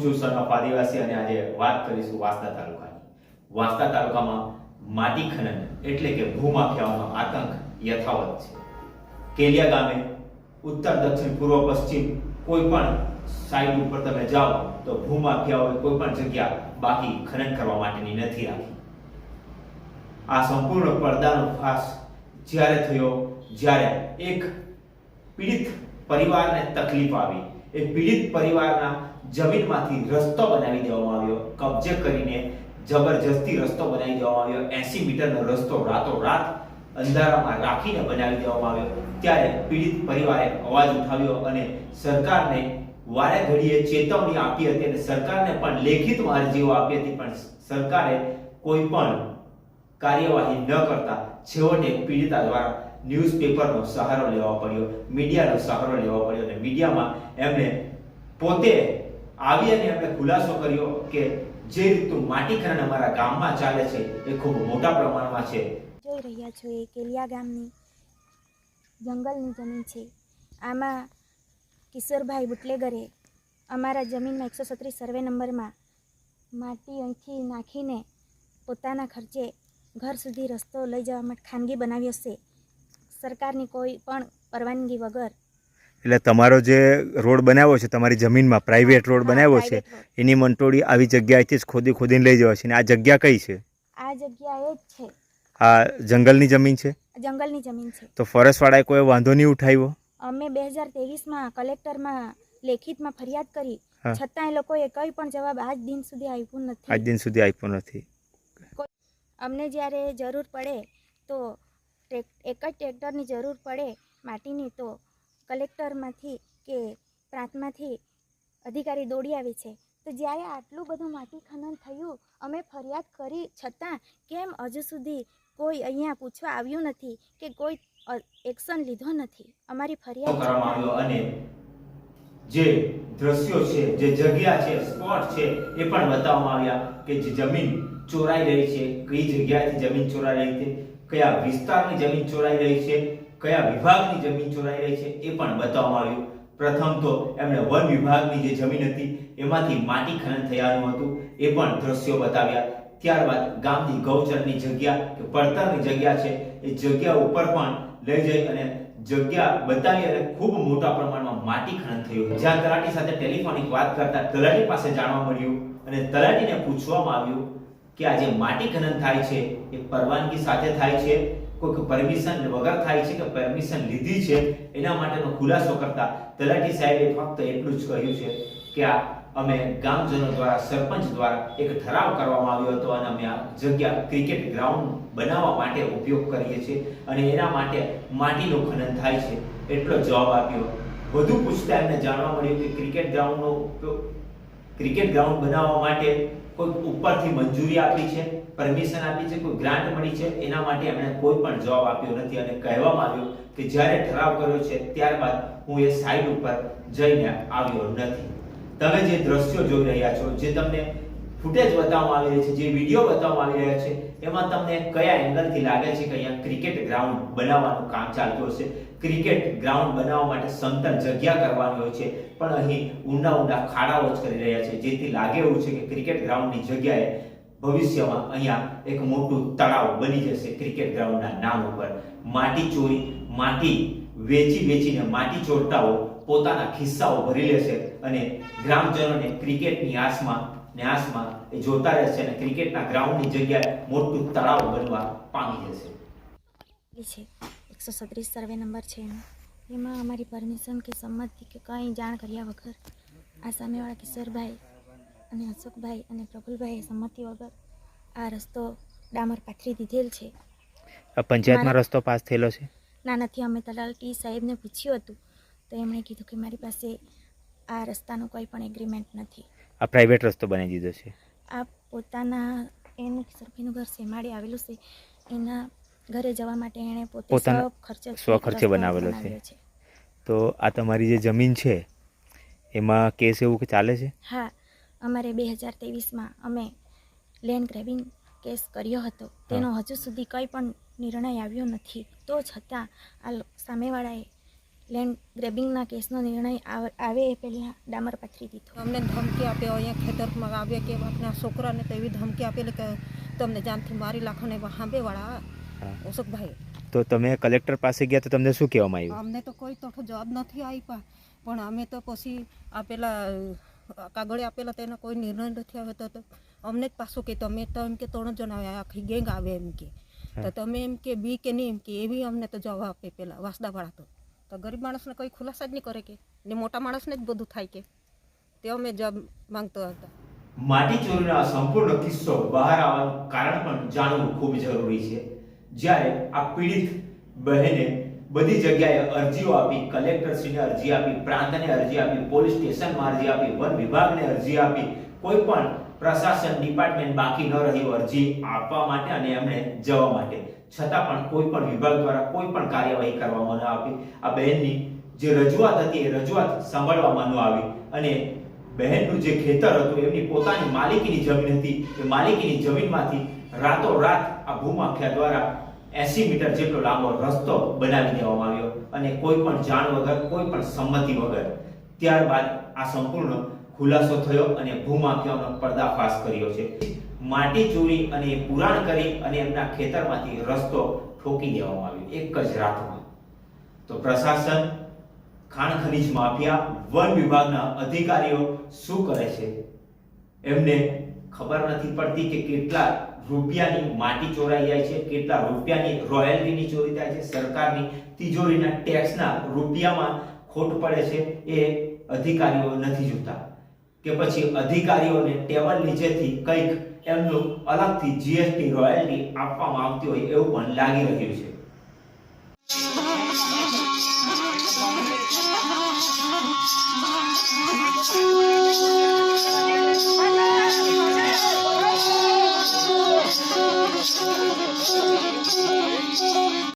છું son of આદિવાસી અને આજે વાત કરીશું વાંસદા તાલુકાની. વાંસદા તાલુકામાં માટી ખનન એટલે કે ભૂમાફિયાઓનો આતંક યથાવત છે. કેલિયા ગામે ઉત્તર દક્ષિણ પૂર્વ પશ્ચિમ કોઈ પણ સાઈડ ઉપર તમે જાઓ તો ભૂમાફિયાઓએ કોઈ પણ જગ્યા બાકી ખનન કરવા માટેની નથી રાખી. આ સંપૂર્ણ પડદાનો ફાસ જ્યારે થયો જ્યારે એક પીડિત પરિવારને તકલીફ આવી, એ પીડિત પરિવારના જમીનમાંથી રસ્તો બનાવી દેવામાં આવ્યો, કબજે કરીને જબરજસ્તી રસ્તો બનાવી દેવામાં આવ્યો. 80 મીટરનો રસ્તો રાતોરાત અંધારામાં રાખીને બનાવી દેવામાં આવ્યો. ત્યારે પીડિત પરિવારે અવાજ ઉઠાવ્યો અને સરકારને વારે ઘડીએ ચેતવણી આપી હતી અને સરકારને પણ લેખિતમાં અરજીઓ આપી હતી, પણ સરકારે કોઈ પણ કાર્યવાહી ન કરતા છેવટે પીડિતા દ્વારા ન્યૂઝપેપરનો સહારો લેવો પડ્યો, મીડિયાનો સહારો લેવો પડ્યો અને મીડિયામાં એમણે પોતે આવી અને એમણે ખુલાસો કર્યો કે જે રીતનું માટી ખનન અમારા ગામમાં ચાલે છે એ ખૂબ મોટા પ્રમાણમાં છે. જોઈ રહ્યા છો એ કેલિયા ગામની જંગલની જમીન છે. આમાં કિશોરભાઈ બુટલેગરે અમારા જમીનમાં 137 સર્વે નંબરમાં માટી અહીંથી નાખીને પોતાના ખર્ચે ઘર સુધી રસ્તો લઈ જવા માટે ખાનગી બનાવ્યો છે, સરકારની કોઈ પણ પરવાનગી વગર. એટલે તમારો જે રોડ બનાવ્યો છે તમારી જમીનમાં, પ્રાઇવેટ રોડ બનાવ્યો છે, એની મંટોળી આવી જગ્યાએથી જ ખોદીને લઈ જવા છે. ને આ જગ્યા કઈ છે? આ જગ્યા એ જ છે. આ જંગલની જમીન છે? જંગલની જમીન છે. તો ફોરેસ્ટવાળાએ કોઈ વાંધો નહીં ઉઠાવ્યો? અમે 2023માં કલેક્ટરમાં લેખિતમાં ફરિયાદ કરી, છતાં એ લોકોએ કંઈ પણ જવાબ આજ દિન સુધી આપ્યો નથી. આજ દિન સુધી આપ્યો નથી. અમને જ્યારે જરૂર પડે તો એક જ ટ્રેક્ટરની જરૂર પડે માટીની તો કલેક્ટરમાંથી કે પ્રાંતમાંથી અધિકારી દોડી આવે છે. તો જ્યારે આટલું બધું માટી ખનન થયું, અમે ફરિયાદ કરી છતાં કેમ હજુ સુધી કોઈ અહીંયા પૂછવા આવ્યું નથી કે કોઈ એક્શન લીધો નથી. અમારી ફરિયાદ કરવામાં આવ્યો અને જે દ્રશ્યો છે, જે જગ્યા છે, સ્પોટ છે એ પણ બતાવવામાં આવ્યા કે જે જમીન ચોરાઈ રહી છે, કઈ જગ્યાએથી જમીન ચોરાઈ રહી છે, કયા વિસ્તારની જમીન ચોરાઈ રહી છે, કયા વિભાગની જમીન ચોરાઈ રહી છે એ પણ બતાવવામાં આવ્યું. પ્રથમ તો એમણે વન વિભાગની જે જમીન હતી એમાંથી માટી ખનન થયાનું હતું એ પણ દ્રશ્યો બતાવ્યા. ત્યારબાદ ગામની ગૌચરની જગ્યા કે પડતરની જગ્યા છે એ જગ્યા ઉપર પણ લઈ જઈ અને જગ્યા બતાવી અને ખૂબ મોટા પ્રમાણમાં માટી ખનન થયું. જ્યાં તલાટી સાથે ટેલિફોનિક વાત કરતા તલાટી પાસે જાણવા મળ્યું અને તલાટીને પૂછવામાં આવ્યું કે આ જે માટી ખનન થાય છે એ પરવાનગી સાથે થાય છે, કોઈ પરમિશન વગર થાય છે કે પરમિશન લીધી છે? એના માટેનો ખુલાસો કરતા તલાટી સાહેબે ફક્ત એટલું જ કહ્યું છે કે આ અમે ગામજનો દ્વારા, સરપંચ દ્વારા એક ઠરાવ કરવામાં આવ્યો હતો અને અમે આ જગ્યા ક્રિકેટ ગ્રાઉન્ડ બનાવવા માટે ઉપયોગ કરીએ છીએ અને એના માટે માટીનું ખનન થાય છે, એટલો જવાબ આપ્યો. વધુ પૂછતા એમને જાણવા મળ્યું કે ક્રિકેટ ગ્રાઉન્ડ બનાવવા માટે કોઈ ઉપરથી મંજૂરી આપી છે, પરમિશન આપી છે, કોઈ ગ્રાન્ટ મળી છે? એના માટે એમણે કોઈ પણ જવાબ આપ્યો નથી અને કહેવામાં આવ્યું કે જ્યારે ઠરાવ કર્યો છે ત્યારબાદ હું એ સાઇટ ઉપર જઈને આવ્યો નથી. તમે જે દ્રશ્યો જોઈ રહ્યા છો, જે તમને ફૂટેજ બતાવવામાં આવી રહ્યા છે, જે વિડીયો બતાવવામાં આવી રહ્યા છે, એમાં તમને કયા એંગલથી લાગે છે કે અહીંયા ક્રિકેટ ગ્રાઉન્ડ બનાવવાનું કામ ચાલતું હશે? ક્રિકેટ ગ્રાઉન્ડ બનાવવા માટે સમતલ જગ્યા કરવાની હોય છે, પણ અહીં ઊંડા ખાડાઓ જ કરી રહ્યા છે, જેથી લાગે એવું છે કે ક્રિકેટ ગ્રાઉન્ડની જગ્યાએ ભવિષ્યમાં અહીંયા એક મોટું તળાવ બની જશે ક્રિકેટ ગ્રાઉન્ડના નામ ઉપર. માટી ચોરી, માટી વેચીને માટી ચોરતાઓ પોતાના ખિસ્સાઓ ભરી લેશે અને ગ્રામજનોને ક્રિકેટની આસમાં એ જોતા રહેશે અને ક્રિકેટના ગ્રાઉન્ડની જગ્યાએ મોટું તળાવ બનવા પામી જશે. 137 સર્વે નંબર છે એમાં અમારી પરમિશન કે સંમતિ કે કંઈ જાણ કર્યા વગર આ સામેવાળા કિશોરભાઈ અને અશોકભાઈ અને પ્રફુલભાઈએ સંમતિ વગર આ રસ્તો ડામર પાથરી દીધેલ છે. પંચાયતમાં રસ્તો પાસ થયેલો છે? ના, નથી. અમે તલાટી સાહેબને પૂછ્યું હતું તો એમણે કીધું કે મારી પાસે આ રસ્તાનું કોઈ પણ એગ્રીમેન્ટ નથી. આ પ્રાઇવેટ રસ્તો બનાવી દીધો છે? આ પોતાના એનું કિશોરભાઈનું ઘર સેમાડે આવેલું છે, એના ઘરે જવા માટે એણે પોતે સ્વખર્ચે બનાવેલો છે. તો આ તમારી જે જમીન છે એમાં કેસ એવું કે ચાલે છે? હા, અમારે 2023માં અમે લેન્ડ ગ્રેબિંગ કેસ કર્યો હતો, તેનો હજુ સુધી કંઈ પણ નિર્ણય આવ્યો નથી. તો છતાં આ સામેવાળાએ લેન્ડ ગ્રેબિંગના કેસનો નિર્ણય આવે એ પહેલાં ડામર પાથરી દીધો. અમને ધમકી આપે, અહીંયા ખેતરમાં આવે કે આપણા છોકરાને તો એવી ધમકી આપેલી કે તમને જાનથી મારી નાખો ને હાંભેવાળા અશોકભાઈ. તો તમે કલેક્ટર પાસે ગયા તો તમને શું કહેવામાં આવ્યું? અમને તો કોઈ તો જવાબ નથી આપ્યા, પણ અમે તો પછી આપેલા કાગળે આપેલા તેનો કોઈ નિર્ણય નથી આવ્યો. તો અમને જ પાછું કે તમે તો એમ કે 3 જણા આવે, આખી ગેંગ આવે એમ કે, તો તમે એમ કે બી કે નહીં એમ કે એવી અમને તો જવાબ આપે પેલા વાસદાવાળા. તો ગરીબ માણસને કોઈ ખુલાસા જ નહીં કરે કે, ને મોટા માણસને જ બધું થાય કે, તે અમે જવાબ માંગતો હતા. માટી ચોરીનો આ સંપૂર્ણ કિસ્સો બહાર આવવાનું કારણ પણ જાણવું ખૂબ જરૂરી છે. જ્યારે આ પીડિત બહેને બધી જગ્યાએ અરજીઓ આપી, કલેક્ટરશ્રીને અરજી આપી, પ્રાંતને અરજી આપી, પોલીસ સ્ટેશનમાં અરજી આપી, વન વિભાગને અરજી આપી, કોઈ પણ પ્રશાસન ડિપાર્ટમેન્ટ બાકી ન રહ્યું અરજી આપવા માટે અને એમણે જવા માટે, છતાં પણ કોઈ પણ વિભાગ દ્વારા કોઈ પણ કાર્યવાહી કરવામાં ન આવી. આ બહેનની જે રજૂઆત હતી એ રજૂઆત સાંભળવામાં ન આવી અને બહેનનું જે ખેતર હતું એમની પોતાની માલિકીની જમીન હતી, એ માલિકીની જમીનમાંથી રાતોરાત આ ભૂમાફિયા દ્વારા 80 મીટર જેટલો લાંબો રસ્તો બનાવી દેવામાં આવ્યો અને કોઈ પણ જાણ વગર, કોઈ પણ સંમતિ વગર. ત્યારબાદ આ સંપૂર્ણ ખુલાસો થયો અને ભૂમાફિયાઓનો પર્દાફાશ કર્યો છે. માટી ચોરી અને પુરાણ કરી અને એમના ખેતરમાંથી રસ્તો ઠોકી દેવામાં આવ્યો એક જ રાતમાં. તો પ્રશાસન, ખાણ ખનીજ માફિયા, વન વિભાગના અધિકારીઓ શું કરે છે? એમને ખબર નથી પડતી કે કેટલા રૂપિયાની માટી ચોરાઈ જાય છે, કેટલા રૂપિયાની રોયલ્ટીની ચોરી થાય છે, સરકારની તિજોરીના ટેક્સના રૂપિયામાં ખોટ પડે છે, એ અધિકારીઓ નથી જોતા. કે પછી અધિકારીઓને ટેબલ નીચેથી કંઈક એમનું અલગથી જીએસટી રોયલ્ટી આપવામાં આવતી હોય એવું પણ લાગી રહ્યું છે.